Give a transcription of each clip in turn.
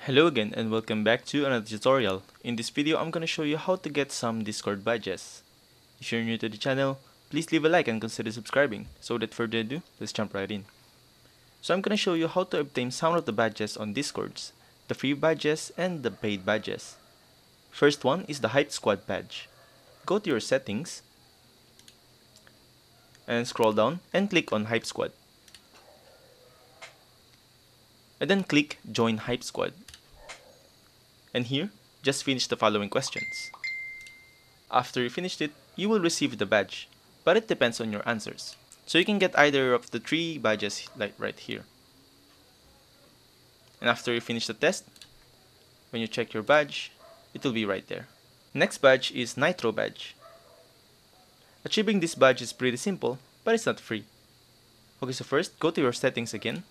Hello again and welcome back to another tutorial. In this video, I'm gonna show you how to get some Discord badges. If you're new to the channel, please leave a like and consider subscribing. So without further ado, let's jump right in. So I'm gonna show you how to obtain some of the badges on Discords, the free badges and the paid badges. First one is the Hype Squad badge. Go to your settings and scroll down and click on Hype Squad. And then click Join Hype Squad. And here, just finish the following questions. After you finished it, you will receive the badge, but it depends on your answers. So you can get either of the 3 badges like right here. And after you finish the test, when you check your badge, it will be right there. Next badge is Nitro badge. Achieving this badge is pretty simple, but it's not free. Okay, so first, go to your settings again,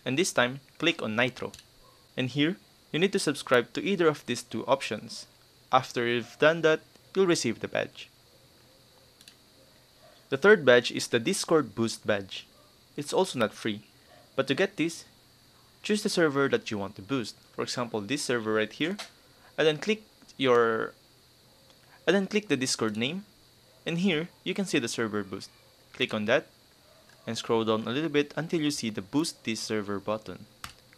and this time, click on Nitro. And here, you need to subscribe to either of these 2 options. After you've done that, you'll receive the badge. The third badge is the Discord Boost badge. It's also not free, but to get this, choose the server that you want to boost. For example, this server right here, and then click the Discord name, and here you can see the server boost. Click on that and scroll down a little bit until you see the boost this server button.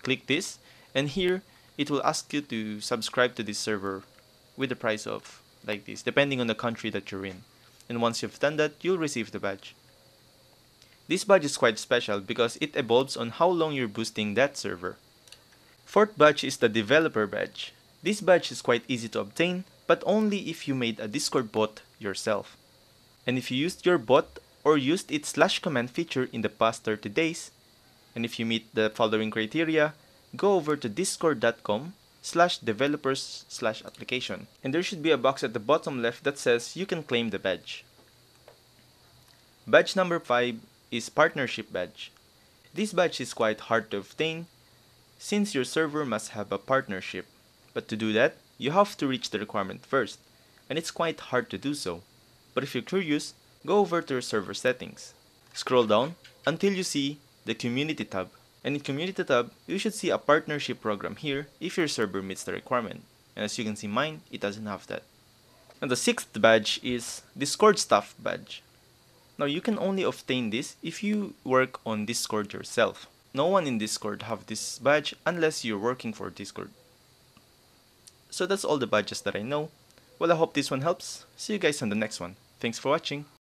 Click this, and here it will ask you to subscribe to this server with the price of like this, depending on the country that you're in. And once you've done that, you'll receive the badge. This badge is quite special because it evolves on how long you're boosting that server. Fourth badge is the developer badge. This badge is quite easy to obtain, but only if you made a Discord bot yourself. And if you used your bot or used its /command feature in the past 30 days, and if you meet the following criteria, go over to discord.com/developers/application, and there should be a box at the bottom left that says you can claim the badge. Badge number 5 is partnership badge. This badge is quite hard to obtain since your server must have a partnership, but to do that, you have to reach the requirement first, and it's quite hard to do so. But if you're curious, go over to your server settings. Scroll down until you see the community tab. And in community tab, you should see a partnership program here if your server meets the requirement. And as you can see mine, it doesn't have that. And the 6th badge is Discord staff badge. Now you can only obtain this if you work on Discord yourself. No one in Discord have this badge unless you're working for Discord. So that's all the badges that I know. Well, I hope this one helps. See you guys on the next one. Thanks for watching.